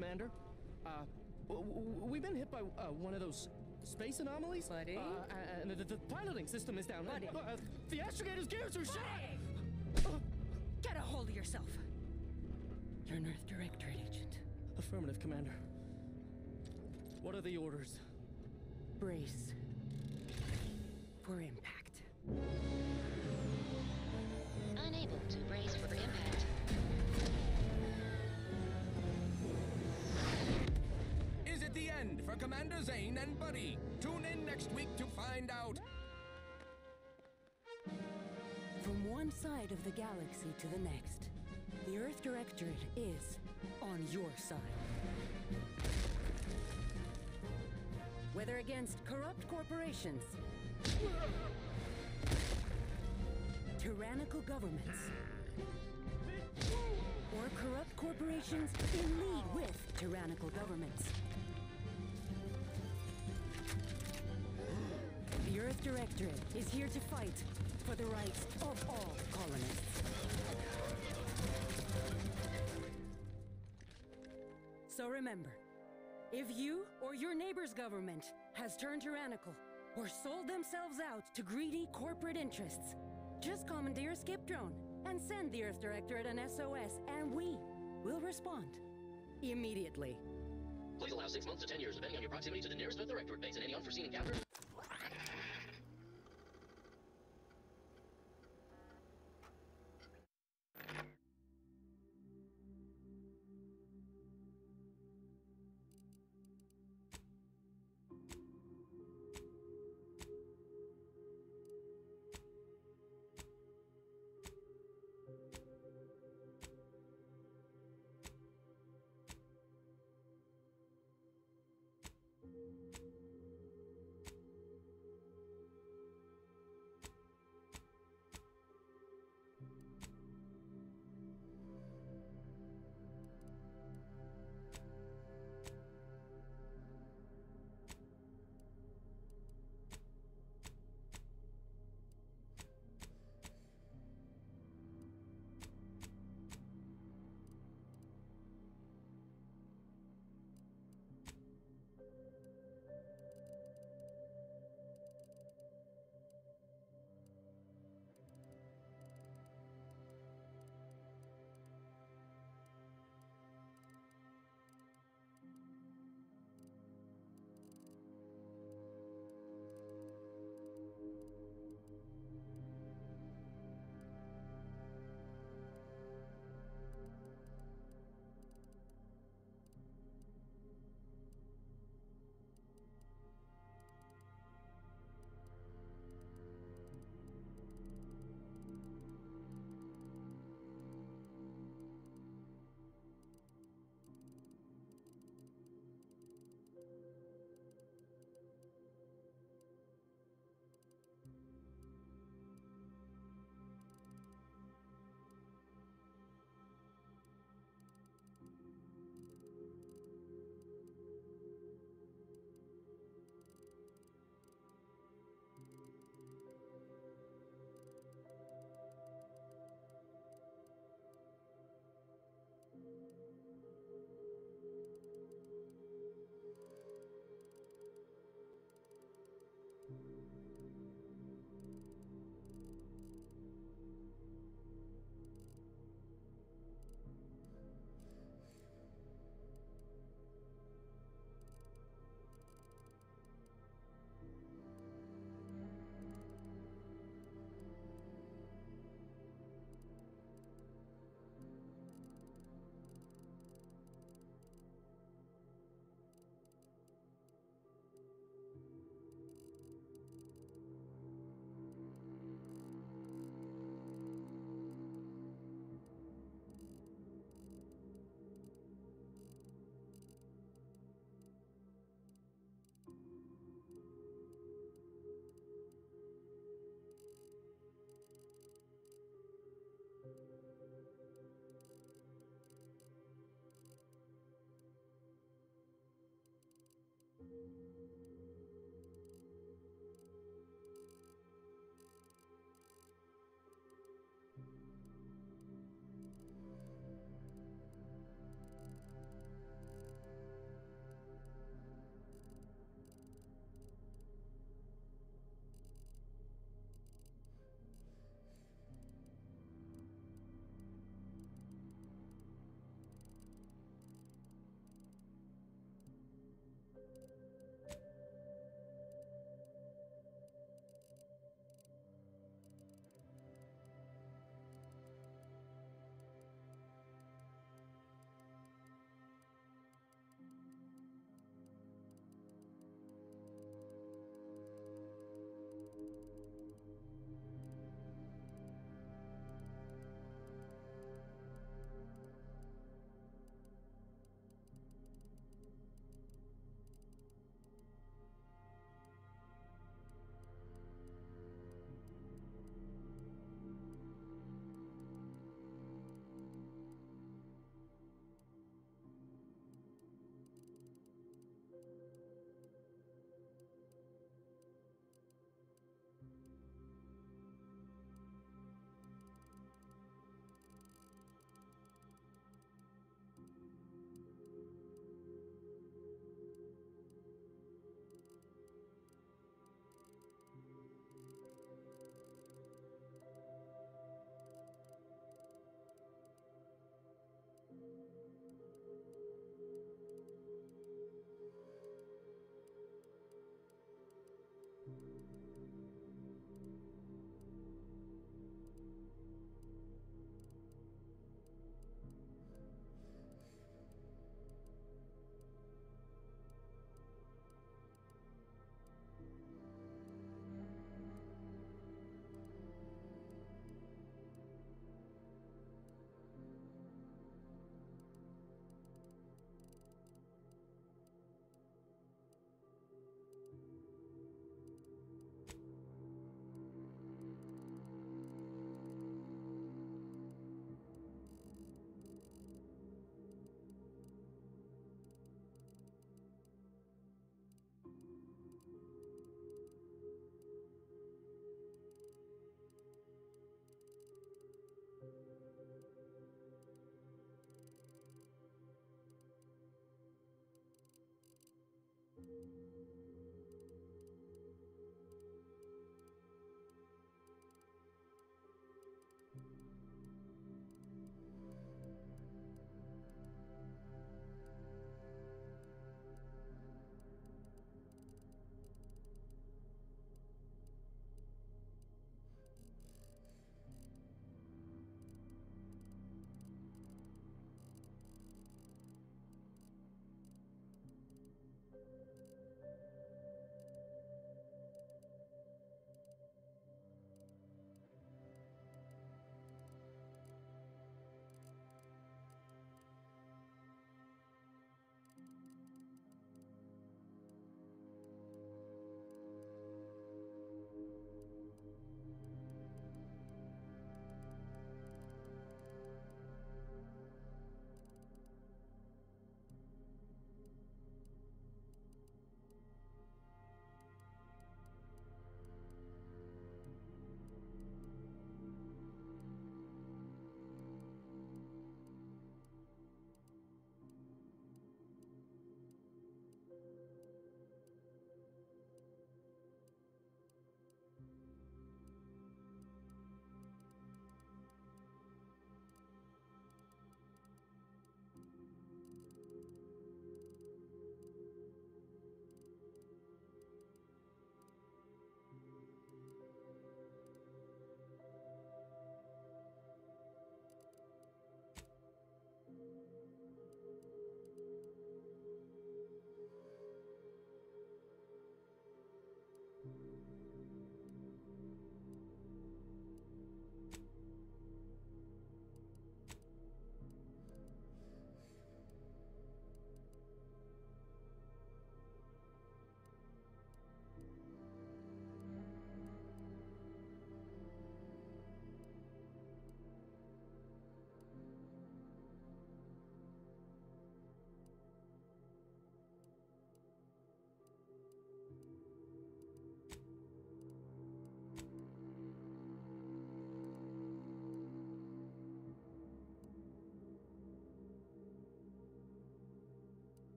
Commander. We've been hit by one of those space anomalies. Buddy? And the piloting system is down. Buddy? The astrogator's gears are shot! Get a hold of yourself! You're an Earth Directorate agent. Affirmative, Commander. What are the orders? Brace for impact. Unable to brace for impact. Is it the end for Commander Zane and Buddy? Tune in next week to find out. From one side of the galaxy to the next, the Earth Directorate is on your side. Whether against corrupt corporations, tyrannical governments, or corrupt corporations in league with tyrannical governments. The Earth Directorate is here to fight for the rights of all colonists. So remember, if you or your neighbor's government has turned tyrannical or sold themselves out to greedy corporate interests, just commandeer a skip drone and send the Earth Directorate an SOS, and we will respond immediately. Please allow 6 months to 10 years, depending on your proximity to the nearest Earth Directorate base and any unforeseen encounters.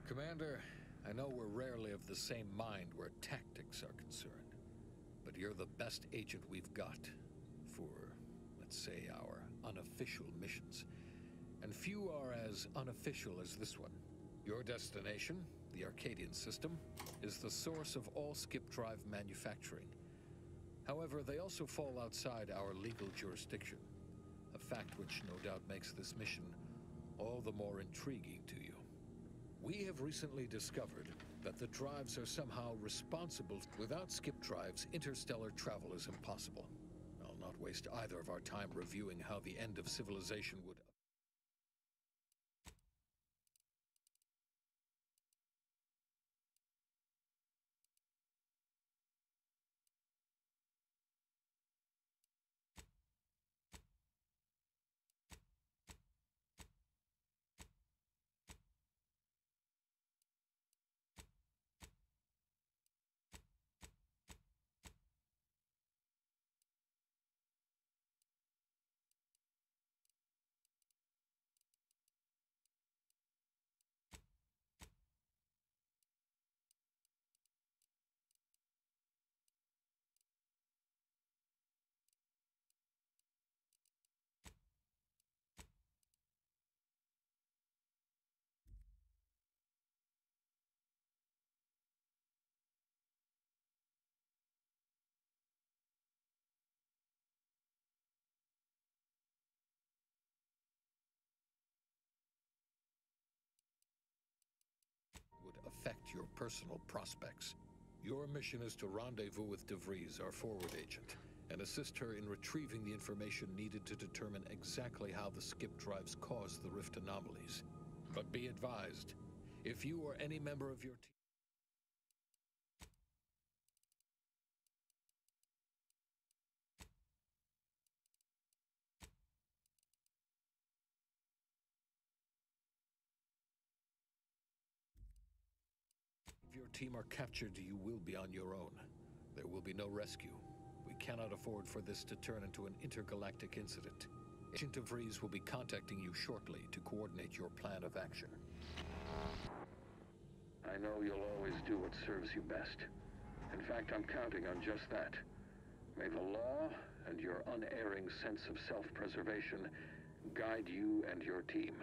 Commander, I know we're rarely of the same mind where tactics are concerned, but you're the best agent we've got for, let's say, our unofficial missions. And few are as unofficial as this one. Your destination, the Arcadian system, is the source of all skip drive manufacturing. However, they also fall outside our legal jurisdiction, a fact which no doubt makes this mission all the more intriguing to you. We have recently discovered that the drives are somehow responsible. Without skip drives, interstellar travel is impossible. I'll not waste either of our time reviewing how the end of civilization would affect your personal prospects. Your mission is to rendezvous with DeVries, our forward agent, and assist her in retrieving the information needed to determine exactly how the skip drives cause the rift anomalies. But be advised, if you or any member of your team are captured, you will be on your own. There will be no rescue. We cannot afford for this to turn into an intergalactic incident. Agent DeVries will be contacting you shortly to coordinate your plan of action. I know you'll always do what serves you best. In fact, I'm counting on just that. May the law and your unerring sense of self-preservation guide you and your team.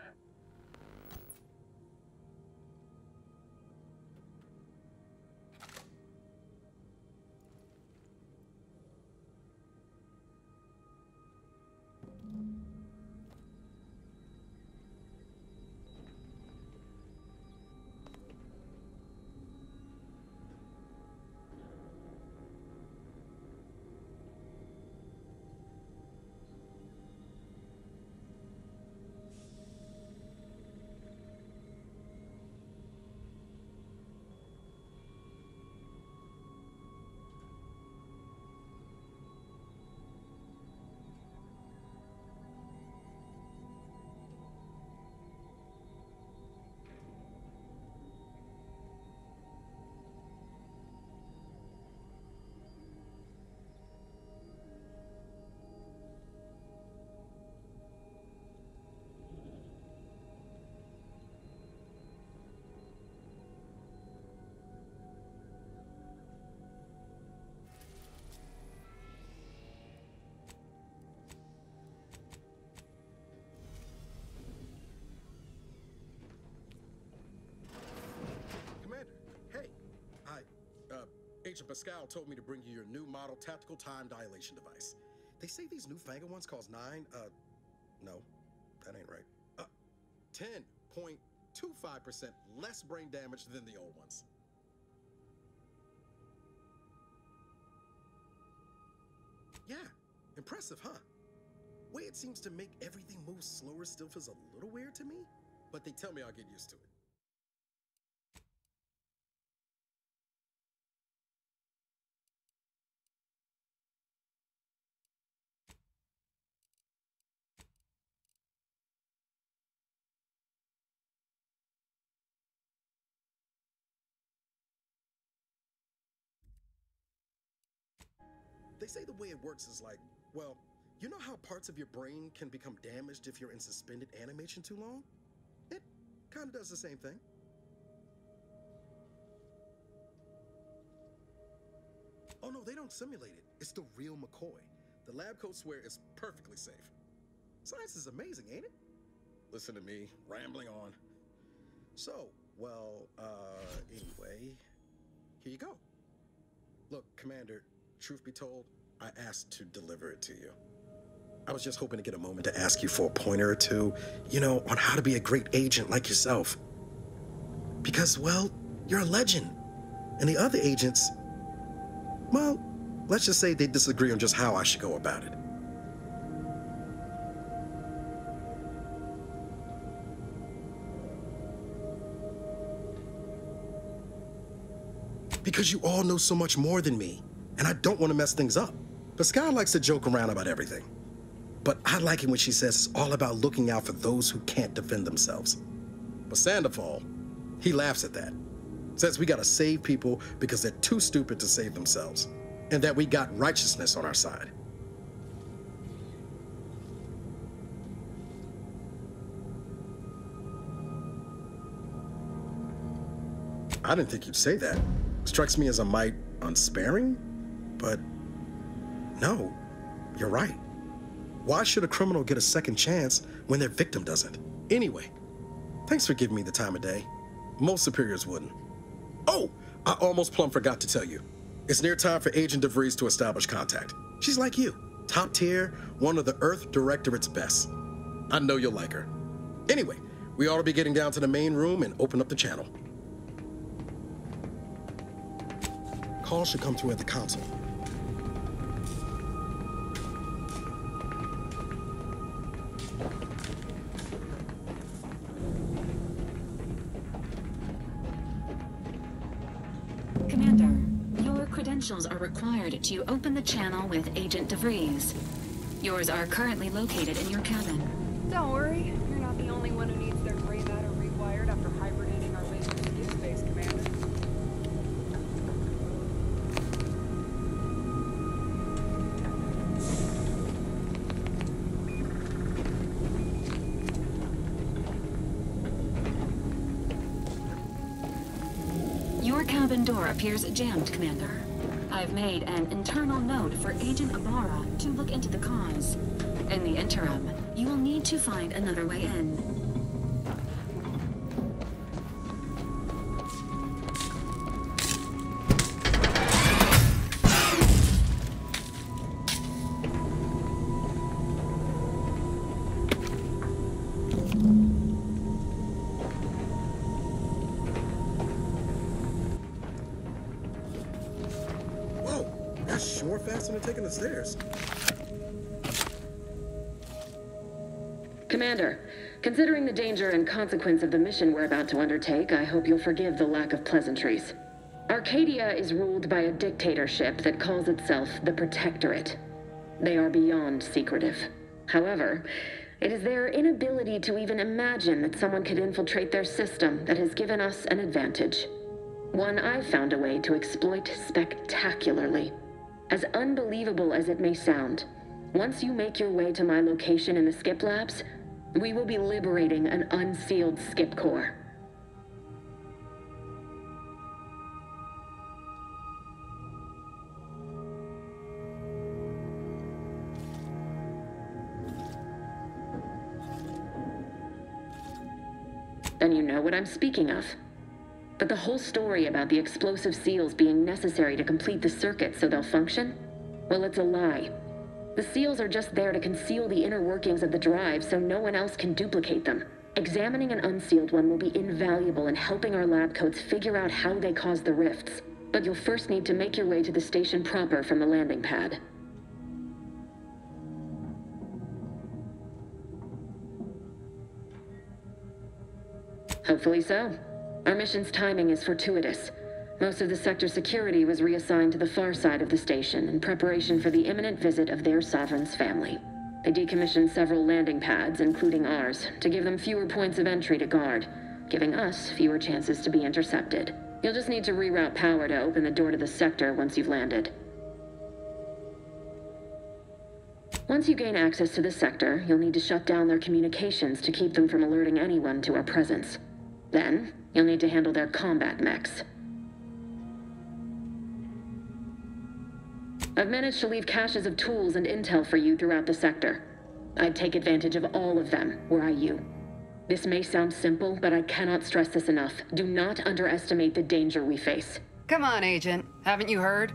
Agent Pascal told me to bring you your new model tactical time dilation device. They say these newfangled ones cost no, that ain't right. 10.25% less brain damage than the old ones. Yeah, impressive, huh? Way it seems to make everything move slower still feels a little weird to me, but they tell me I'll get used to it. They say the way it works is like, well, you know how parts of your brain can become damaged if you're in suspended animation too long? It kind of does the same thing. Oh no, they don't simulate it. It's the real McCoy. The lab coats swear it's perfectly safe. Science is amazing, ain't it? Listen to me, rambling on. So, well, anyway, here you go. Look, Commander, truth be told, I asked to deliver it to you. I was just hoping to get a moment to ask you for a pointer or two, you know, on how to be a great agent like yourself. Because, well, you're a legend. And the other agents, well, let's just say they disagree on just how I should go about it. Because you all know so much more than me, and I don't want to mess things up. Pascal likes to joke around about everything. But I like it when she says it's all about looking out for those who can't defend themselves. But Sandoval, he laughs at that. Says we gotta save people because they're too stupid to save themselves. And that we got righteousness on our side. I didn't think you'd say that. Strikes me as a mite unsparing, but no, you're right. Why should a criminal get a second chance when their victim doesn't? Anyway, thanks for giving me the time of day. Most superiors wouldn't. Oh, I almost plumb forgot to tell you. It's near time for Agent DeVries to establish contact. She's like you, top tier, one of the Earth Directorate's best. I know you'll like her. Anyway, we ought to be getting down to the main room and open up the channel. Call should come through at the console. Commander, your credentials are required to open the channel with Agent DeVries. Yours are currently located in your cabin. Don't worry, you're not the only one who needs their gray matter rewired after hibernating our way through skip space, Commander. Your cabin door appears jammed, Commander. I've made an internal note for Agent Ibarra to look into the cause. In the interim, you will need to find another way in. That's sure faster than taking the stairs. Commander, considering the danger and consequence of the mission we're about to undertake, I hope you'll forgive the lack of pleasantries. Arcadia is ruled by a dictatorship that calls itself the Protectorate. They are beyond secretive. However, it is their inability to even imagine that someone could infiltrate their system that has given us an advantage. One I've found a way to exploit spectacularly. As unbelievable as it may sound, once you make your way to my location in the Skip Labs, we will be liberating an unsealed Skip Core. Then you know what I'm speaking of. But the whole story about the explosive seals being necessary to complete the circuit so they'll function? Well, it's a lie. The seals are just there to conceal the inner workings of the drive so no one else can duplicate them. Examining an unsealed one will be invaluable in helping our lab coats figure out how they cause the rifts. But you'll first need to make your way to the station proper from the landing pad. Hopefully so. Our mission's timing is fortuitous. Most of the sector security was reassigned to the far side of the station in preparation for the imminent visit of their sovereign's family. They decommissioned several landing pads, including ours, to give them fewer points of entry to guard, giving us fewer chances to be intercepted. You'll just need to reroute power to open the door to the sector once you've landed. Once you gain access to the sector, you'll need to shut down their communications to keep them from alerting anyone to our presence. Then, you'll need to handle their combat mechs. I've managed to leave caches of tools and intel for you throughout the sector. I'd take advantage of all of them, were I you. This may sound simple, but I cannot stress this enough. Do not underestimate the danger we face. Come on, Agent. Haven't you heard?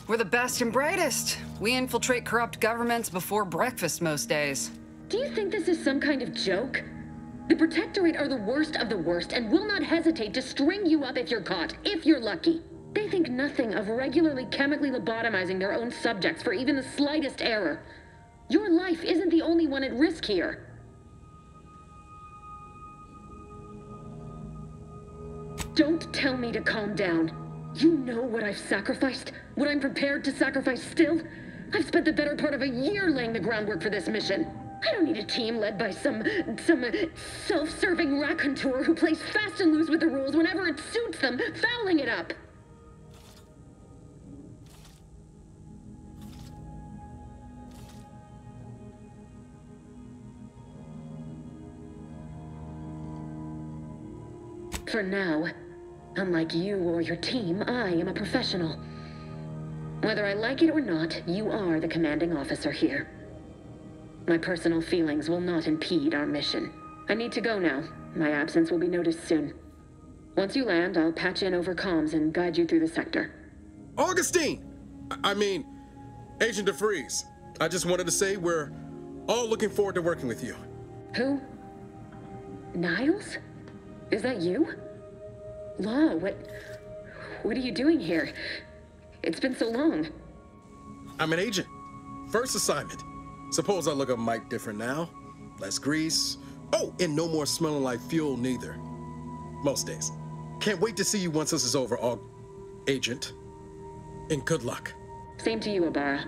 We're the best and brightest. We infiltrate corrupt governments before breakfast most days. Do you think this is some kind of joke? The Protectorate are the worst of the worst and will not hesitate to string you up if you're caught, if you're lucky. They think nothing of regularly chemically lobotomizing their own subjects for even the slightest error. Your life isn't the only one at risk here. Don't tell me to calm down. You know what I've sacrificed? What I'm prepared to sacrifice still? I've spent the better part of a year laying the groundwork for this mission. I don't need a team led by some self-serving raconteur who plays fast and loose with the rules whenever it suits them, fouling it up. For now, unlike you or your team, I am a professional. Whether I like it or not, you are the commanding officer here. My personal feelings will not impede our mission. I need to go now. My absence will be noticed soon. Once you land, I'll patch in over comms and guide you through the sector. Augustine! I mean, Agent DeFreeze. I just wanted to say we're all looking forward to working with you. Who? Niles? Is that you? Law, what are you doing here? It's been so long. I'm an agent. First assignment. Suppose I look a mite different now. Less grease. Oh, and no more smelling like fuel neither. Most days. Can't wait to see you once this is over, Agent. And good luck. Same to you, Ibarra.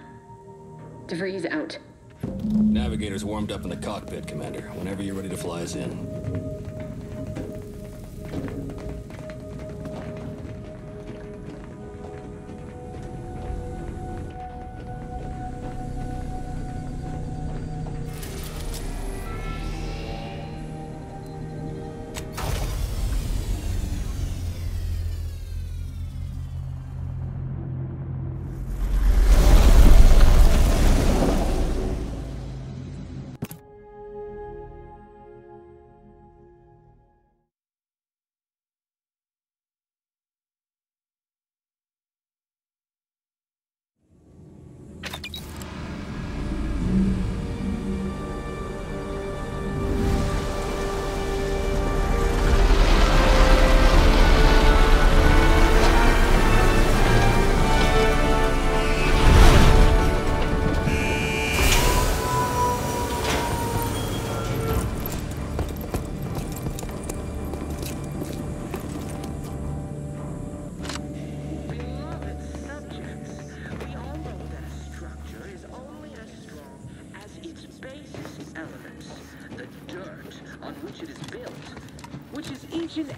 DeVries out. Navigator's warmed up in the cockpit, Commander. Whenever you're ready to fly us in.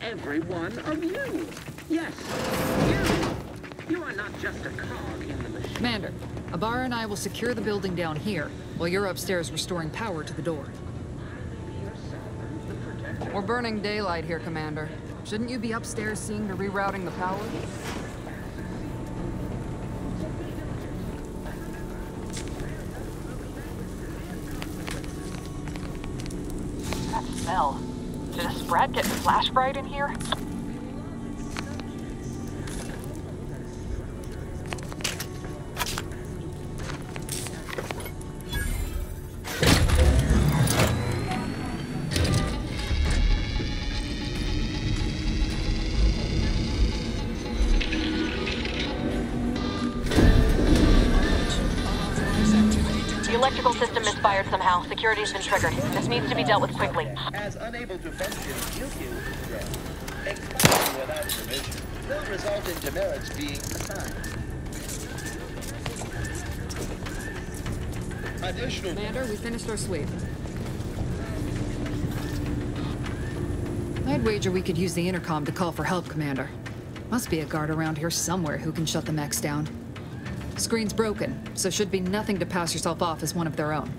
Every one of you. Yes, you are not just a cog in the machine. Commander, Ibarra and I will secure the building down here, while you're upstairs restoring power to the door. We're burning daylight here, Commander. Shouldn't you be upstairs seeing to rerouting the power? That smell. Did a Sprat get flash fried in here? The electrical system misfired somehow. Security's been triggered. This needs to be dealt with quickly. As unable to function due to threat, execution without permission will result in demerits being assigned. Additional... Commander, we finished our sweep. I'd wager we could use the intercom to call for help, Commander. Must be a guard around here somewhere who can shut the mechs down. Screen's broken, so should be nothing to pass yourself off as one of their own.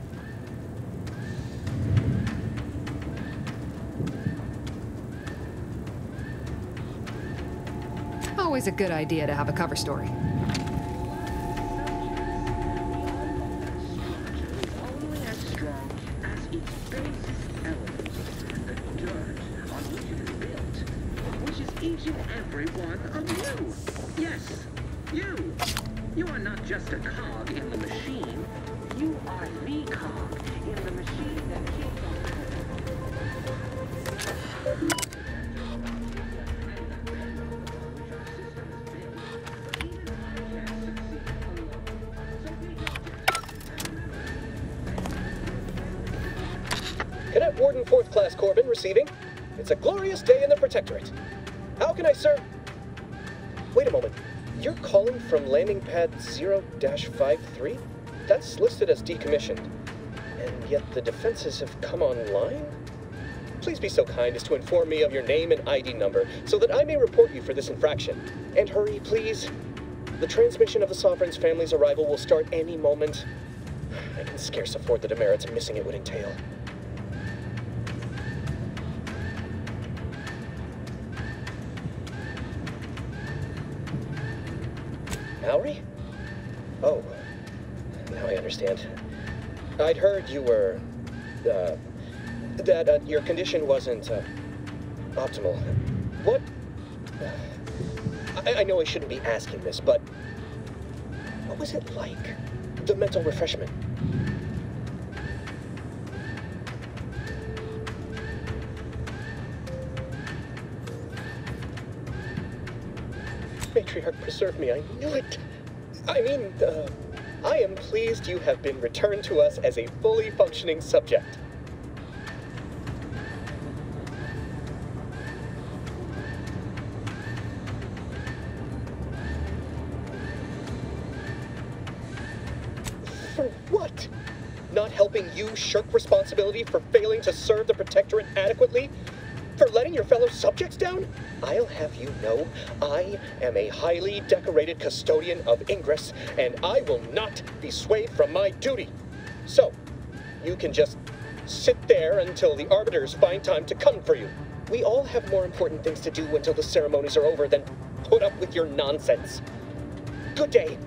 Always a good idea to have a cover story. are not just a cog in the machine. You are the cog in the machine that keeps on Cadet Warden 4th Class Corbin receiving. It's a glorious day in the Protectorate. How can I serve? Wait a moment. You're calling from landing pad 0-53? That's listed as decommissioned. And yet the defenses have come online? Please be so kind as to inform me of your name and ID number so that I may report you for this infraction. And hurry, please. The transmission of the Sovereign's family's arrival will start any moment. I can scarce afford the demerits missing it would entail. Mallory? Oh, now I understand. I'd heard you were, that your condition wasn't, optimal. What? I know I shouldn't be asking this, but what was it like? The mental refreshment? Matriarch, preserve me, I knew it. I mean, I am pleased you have been returned to us as a fully functioning subject. For what? Not helping you shirk responsibility for failing to serve the Protectorate adequately? For letting your fellow subjects down? I'll have you know, I am a highly decorated custodian of Ingress, and I will not be swayed from my duty. So, you can just sit there until the Arbiters find time to come for you. We all have more important things to do until the ceremonies are over than put up with your nonsense. Good day.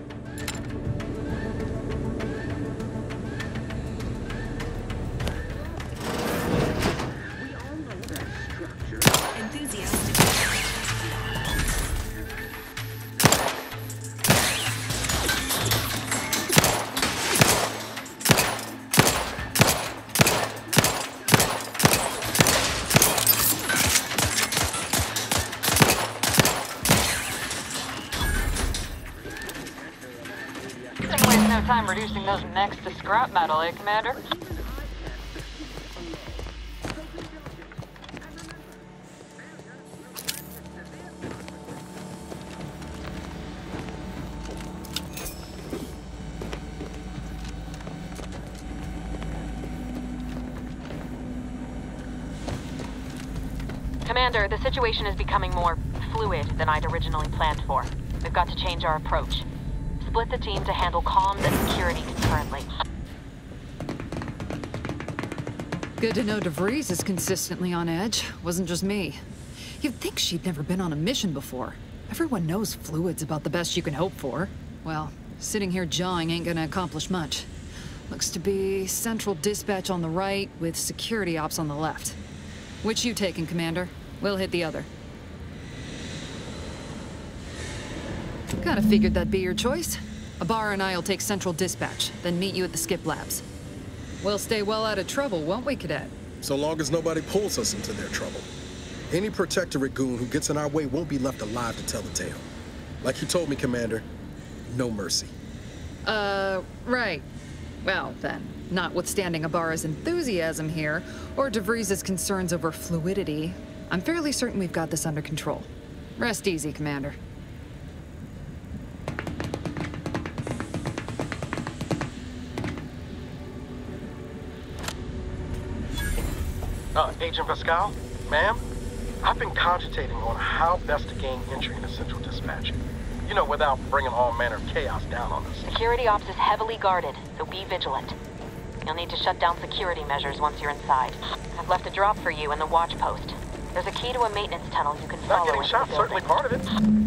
Time reducing those mechs to scrap metal, eh, Commander? Commander, the situation is becoming more fluid than I'd originally planned for. We've got to change our approach. Split the team to handle comms and security concurrently. Good to know DeVries is consistently on edge. Wasn't just me. You'd think she'd never been on a mission before. Everyone knows fluid's about the best you can hope for. Well, sitting here jawing ain't gonna accomplish much. Looks to be central dispatch on the right with security ops on the left. Which you taking, Commander? We'll hit the other. Kinda figured that'd be your choice. Ibarra and I'll take central dispatch, then meet you at the skip labs. We'll stay well out of trouble, won't we, Cadet? So long as nobody pulls us into their trouble. Any Protectorate goon who gets in our way won't be left alive to tell the tale. Like you told me, Commander, no mercy. Right. Well, then, notwithstanding Ibarra's enthusiasm here, or DeVries' concerns over fluidity, I'm fairly certain we've got this under control. Rest easy, Commander. Agent Pascal? Ma'am? I've been cogitating on how best to gain entry into Central Dispatch. You know, without bringing all manner of chaos down on us. Security ops is heavily guarded, so be vigilant. You'll need to shut down security measures once you're inside. I've left a drop for you in the watch post. There's a key to a maintenance tunnel you can follow. Not getting shot, certainly part of it.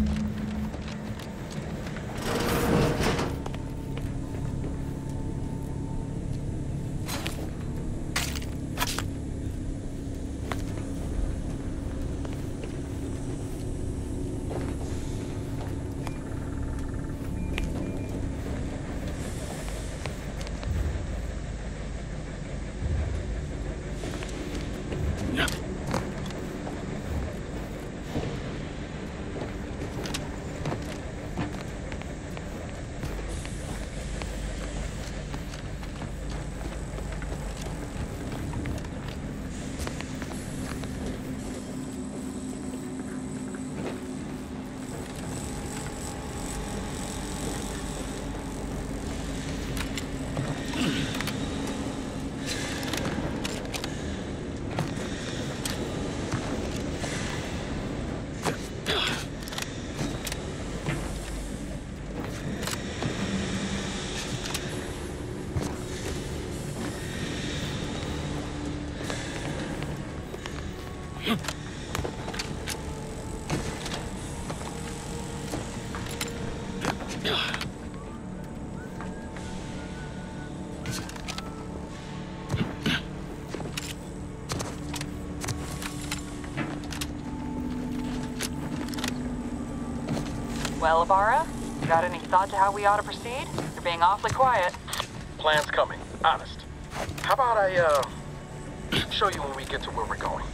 Well, Ibarra, got any thought to how we ought to proceed? You're being awfully quiet. Plan's coming, honest. How about I, show you when we get to where we're going?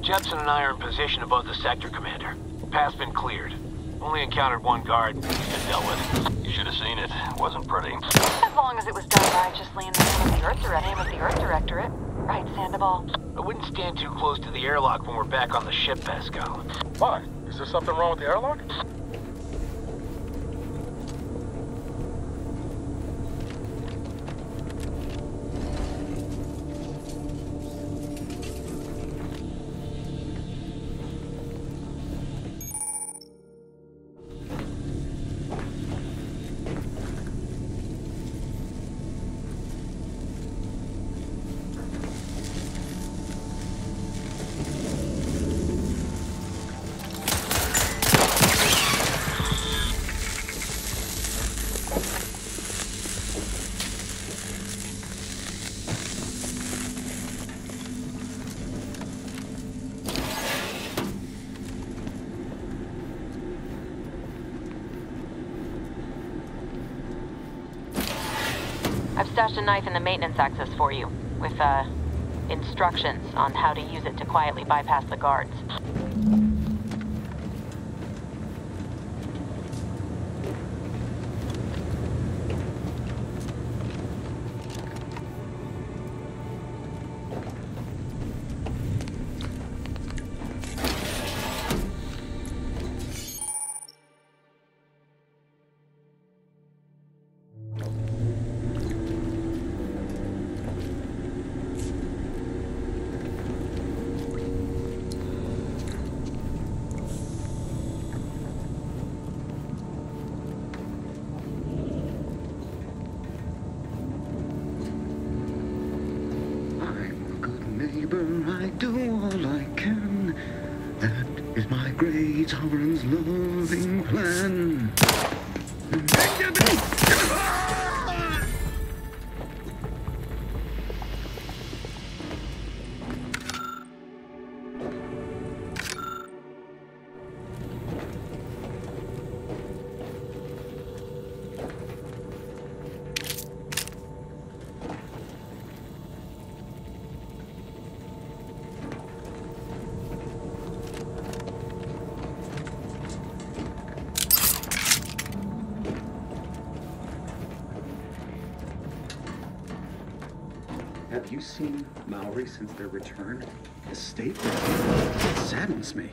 Jepson and I are in position above the sector, Commander. Path's been cleared. Only encountered one guard. He's been dealt with. You should have seen it. Wasn't pretty. As long as it was done righteously in the name of the Earth Directorate. Right, Sandoval? I wouldn't stand too close to the airlock when we're back on the ship, Vasco. Why? Is there something wrong with the airlock? I've stashed a knife in the maintenance access for you, with, instructions on how to use it to quietly bypass the guards. Betray Tauren's loathing plan. Have you seen Maori since their return? His state saddens me.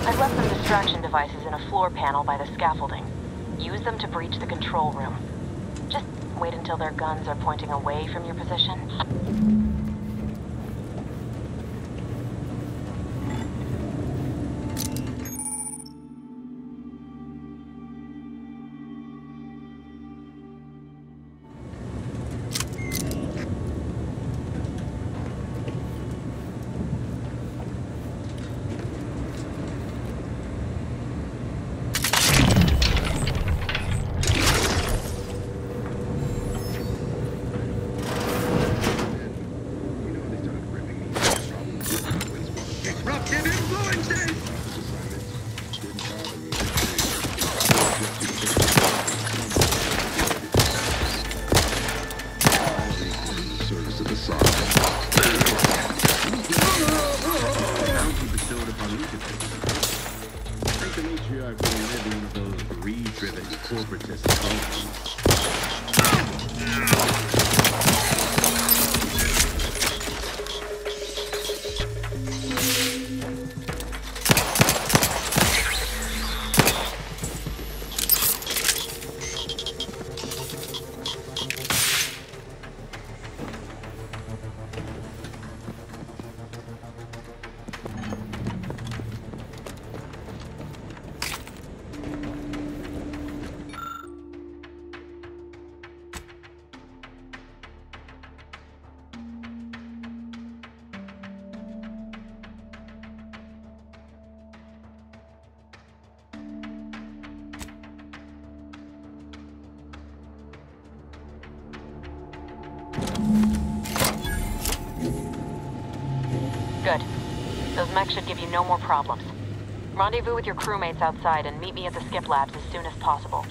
I've left some distraction devices in a floor panel by the scaffolding. Use them to breach the control room. Just wait until their guns are pointing away from your position. Good. Those mechs should give you no more problems. Rendezvous with your crewmates outside and meet me at the skip labs as soon as possible.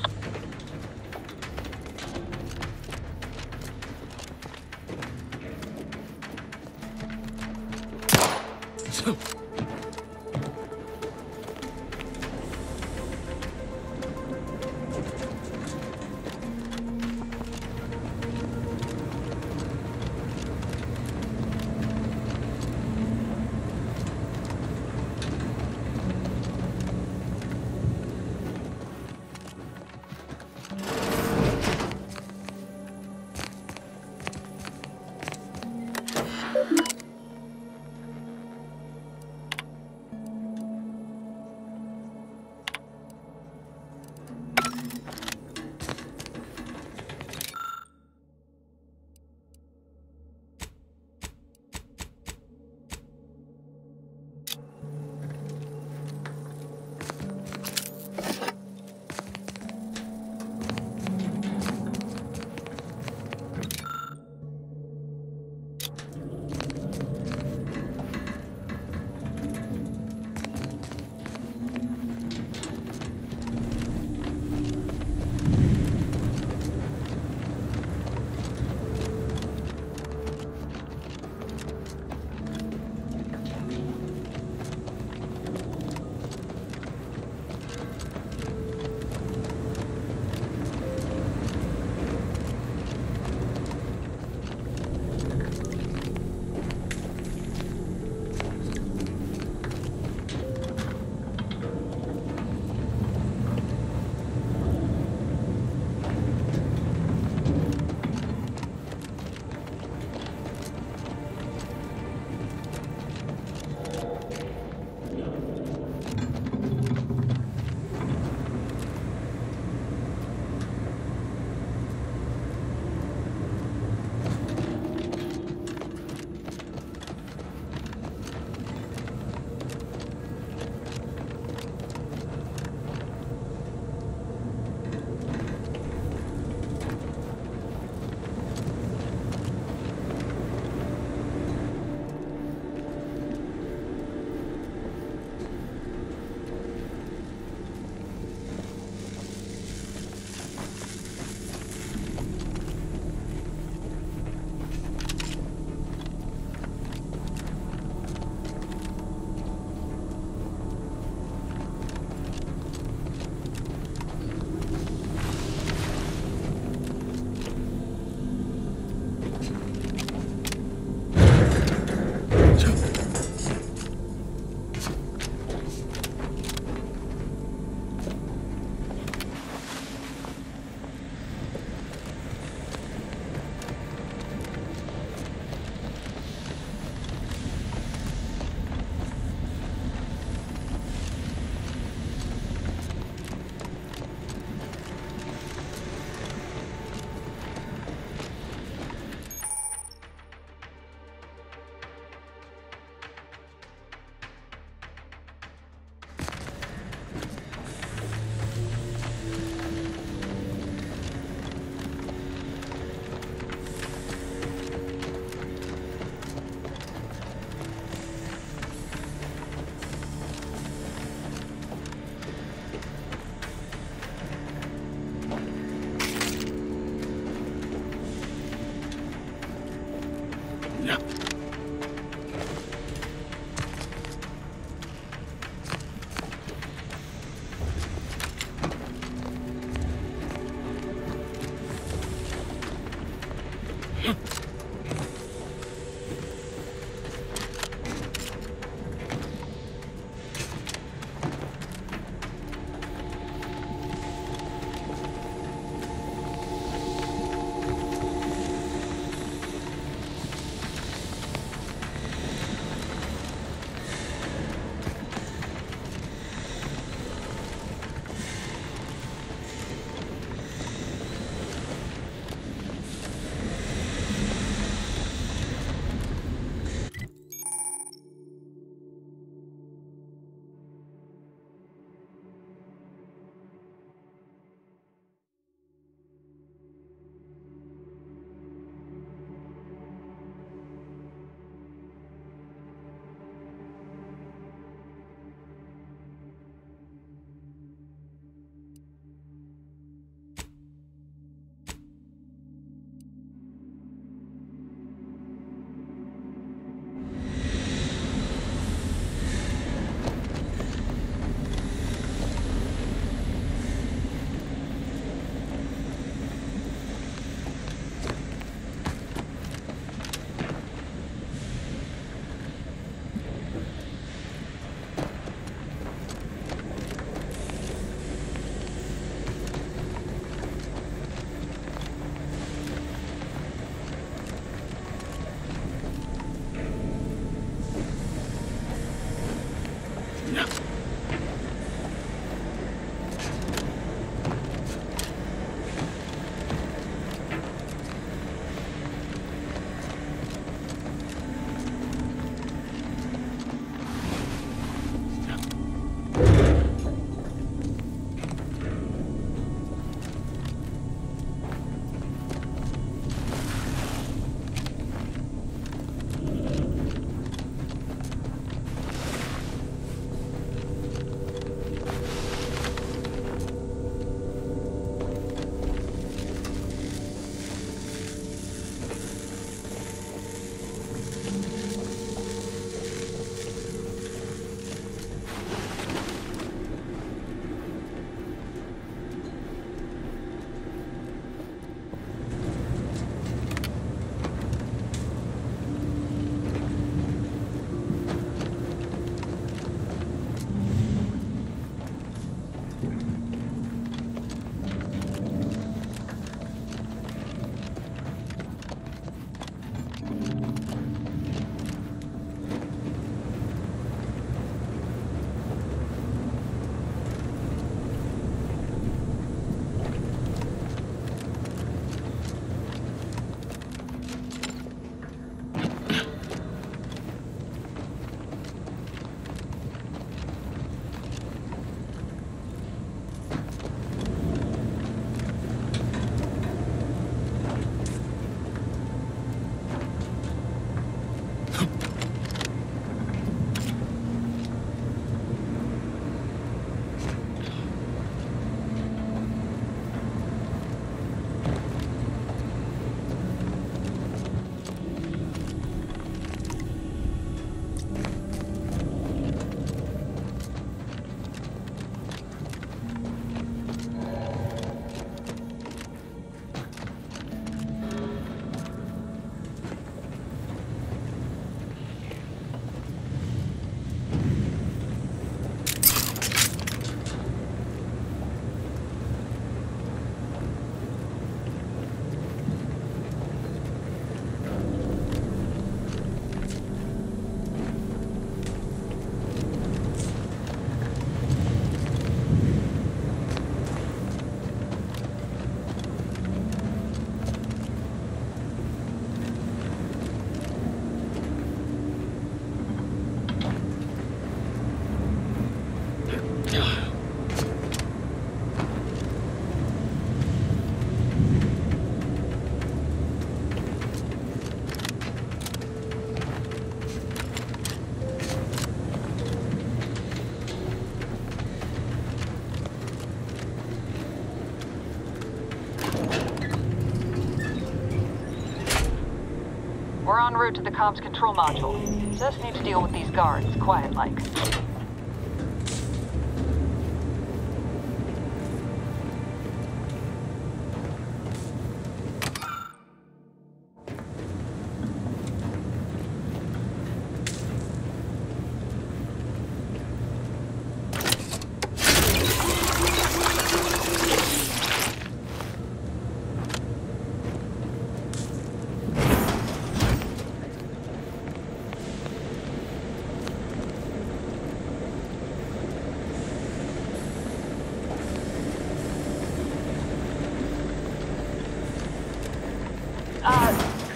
en route to the comms control module. Just need to deal with these guards, quiet-like.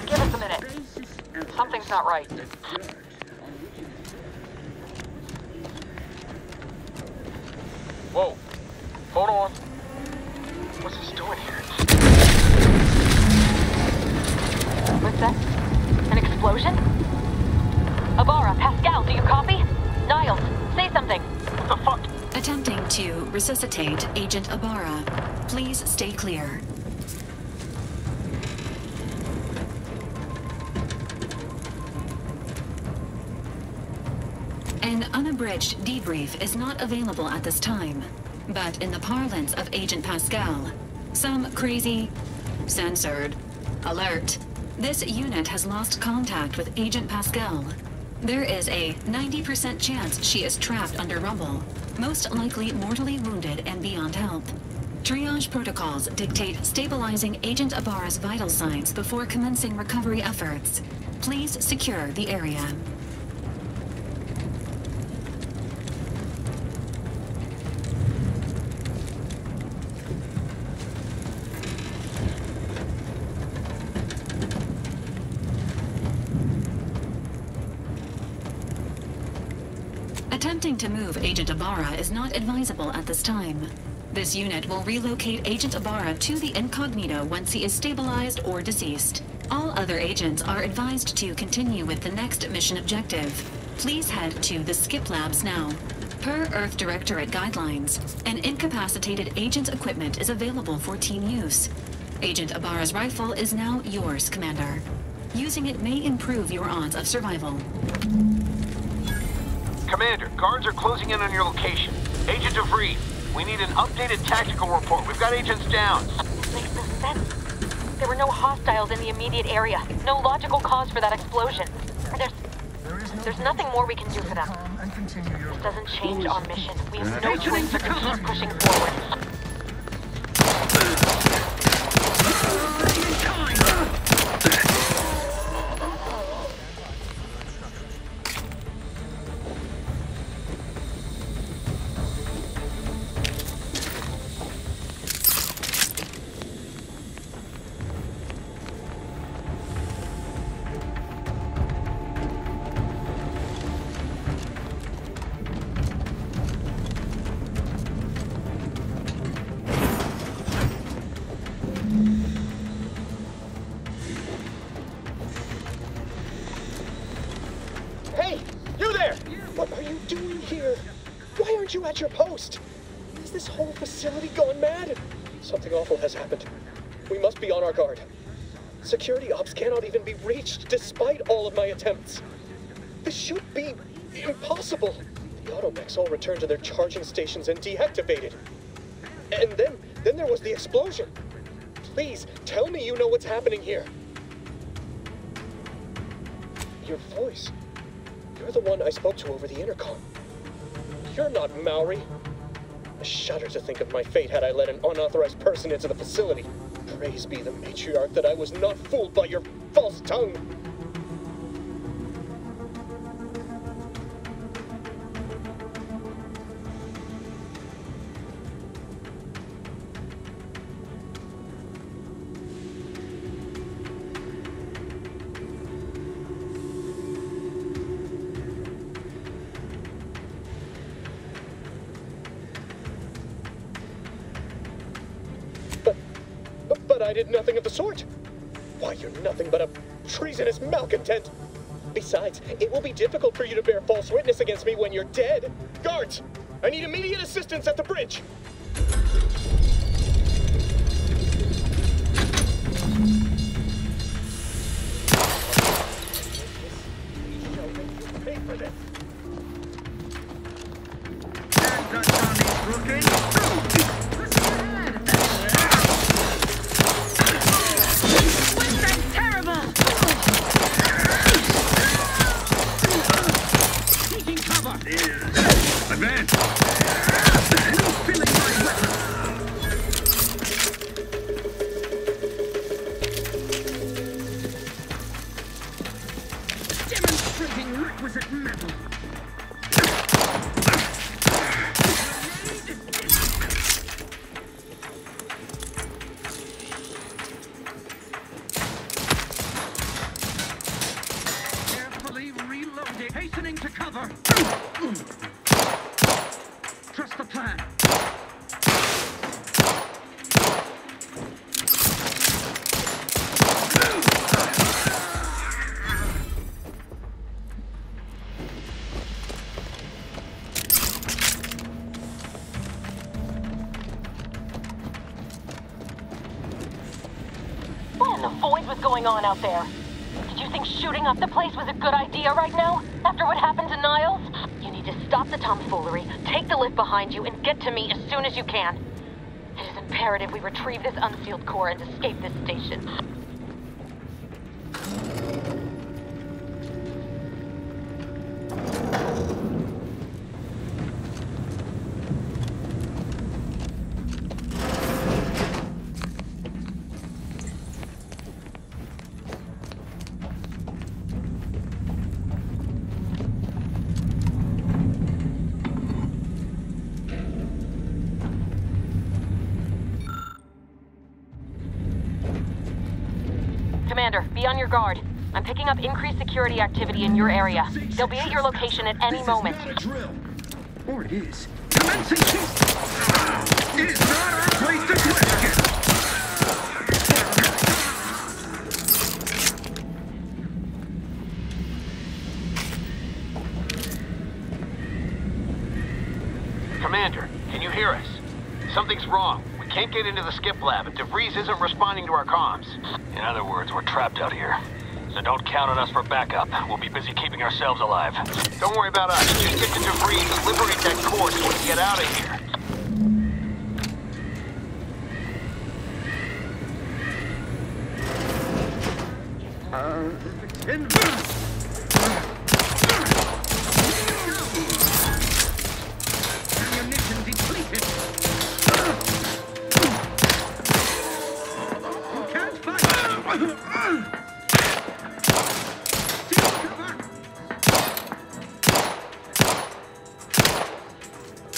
Give us a minute. Something's not right. Whoa. Hold on. What's this doing here? What's that? An explosion? Abara, Pascal, do you copy? Niles, say something. What the fuck? Attempting to resuscitate Agent Abara. Please stay clear. An unabridged debrief is not available at this time, but in the parlance of Agent Pascal, some crazy, censored, alert. This unit has lost contact with Agent Pascal. There is a 90% chance she is trapped under rubble, most likely mortally wounded and beyond help. Triage protocols dictate stabilizing Agent Abara's vital signs before commencing recovery efforts. Please secure the area. Attempting to move Agent Abara is not advisable at this time. This unit will relocate Agent Abara to the incognito once he is stabilized or deceased. All other agents are advised to continue with the next mission objective. Please head to the Skip Labs now. Per Earth Directorate guidelines, an incapacitated agent's equipment is available for team use. Agent Abara's rifle is now yours, Commander. Using it may improve your odds of survival. Commander, guards are closing in on your location. Agent DeVries, we need an updated tactical report. We've got agents down. Makes no sense. There were no hostiles in the immediate area. No logical cause for that explosion. There's nothing more we can do for them. This doesn't change our mission. We have no choice but to keep pushing forward. You at your post? Has this whole facility gone mad? Something awful has happened. We must be on our guard. Security ops cannot even be reached despite all of my attempts. This should be impossible. The automechs all returned to their charging stations and deactivated. And then there was the explosion. Please, tell me you know what's happening here. Your voice. You're the one I spoke to over the intercom. You're not Maori. I shudder to think of my fate had I let an unauthorized person into the facility. Praise be the matriarch that I was not fooled by your false tongue. But I did nothing of the sort. Why, you're nothing but a treasonous malcontent. Besides, it will be difficult for you to bear false witness against me when you're dead. Guards, I need immediate assistance at the bridge. for this. That's terrible! Taking cover! Advance! Refilling my weapon! Demonstrating requisite metal! Carefully reloading, hastening to cover! Trust the plan. What in the void was going on out there? Did you think shooting up the place was a good idea right now? After what happened to Niles? You need to stop the tomfoolery, take the lift behind you, and get to me as soon as you can. It is imperative we retrieve this unsealed core and escape this station. Commander, be on your guard. I'm picking up increased security activity in your area. They'll be at your location at any moment. Or it is. Commencing chase! It is not our place to question! Commander, can you hear us? Something's wrong. We can't get into the skip lab, and DeVries isn't responding to our comms. In other words, we're trapped out here. So don't count on us for backup. We'll be busy keeping ourselves alive. Don't worry about us. Just get to DeVries and liberate that core so we can get out of here. Ammunition depleted. Can't fight. Take cover.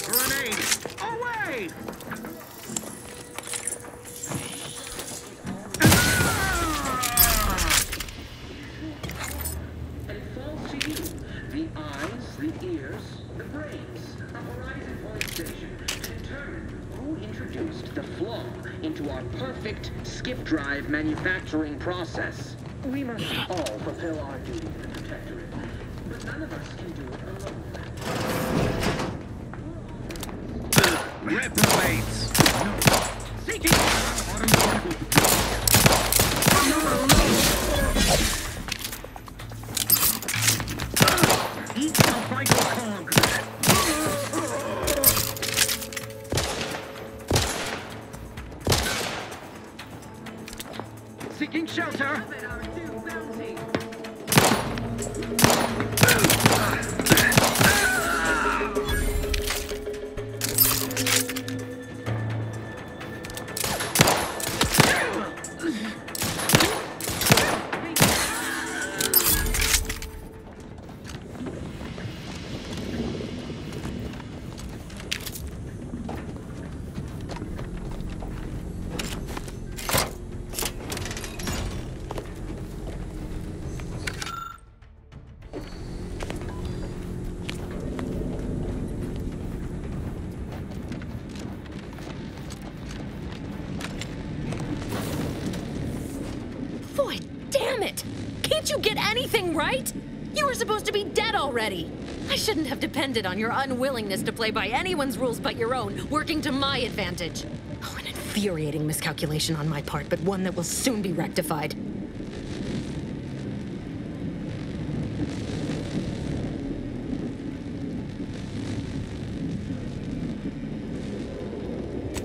Grenade. Away. And it falls to you. The eyes, the ears, the brains of Horizon Point Station to determine who introduced the flaw into our perfect skip drive manufacturing process. We must all fulfill our duty to the Protectorate, but none of us can do it alone. Reprobates! Seeking! Eat the vital cog! Seeking shelter! Damn it! Can't you get anything right? You were supposed to be dead already. I shouldn't have depended on your unwillingness to play by anyone's rules but your own, working to my advantage. Oh, an infuriating miscalculation on my part, but one that will soon be rectified.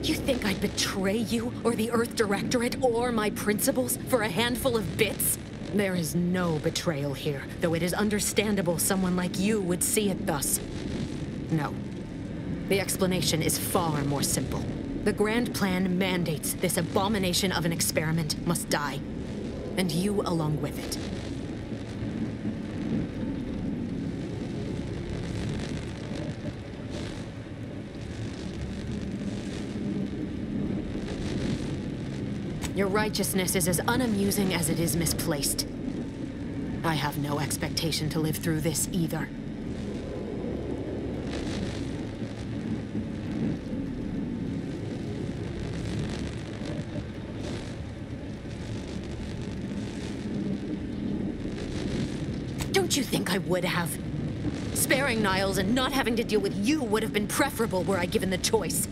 You think I'd betray you, or the Earth Directorate, or my principals for a handful of bits? There is no betrayal here, though it is understandable someone like you would see it thus. No. The explanation is far more simple. The Grand Plan mandates this abomination of an experiment must die. And you along with it. Your righteousness is as unamusing as it is misplaced. I have no expectation to live through this either. Don't you think I would have? Sparing Niles and not having to deal with you would have been preferable were I given the choice.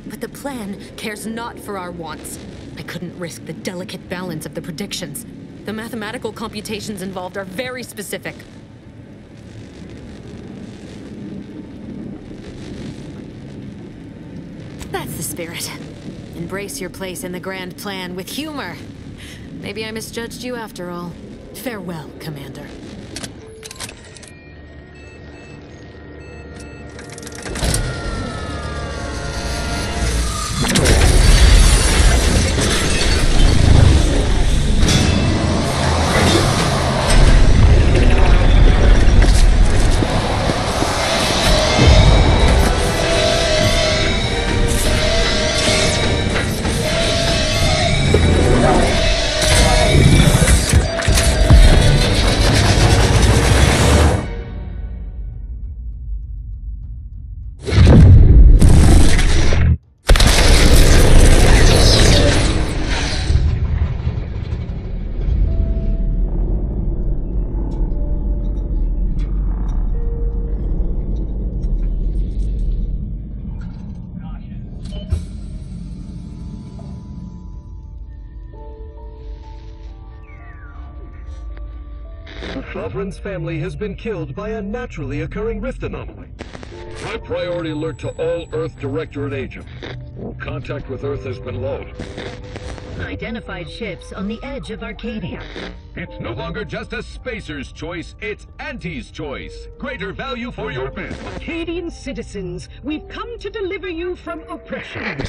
But the plan cares not for our wants. I couldn't risk the delicate balance of the predictions. The mathematical computations involved are very specific. That's the spirit. Embrace your place in the Grand Plan with humor. Maybe I misjudged you after all. Farewell, Commander. Sovereign's family has been killed by a naturally occurring rift anomaly. High priority alert to all Earth Directorate agents. Contact with Earth has been low. Identified ships on the edge of Arcadia. It's no longer just a spacer's choice, it's Auntie's choice. Greater value for your men. Arcadian citizens, we've come to deliver you from oppression.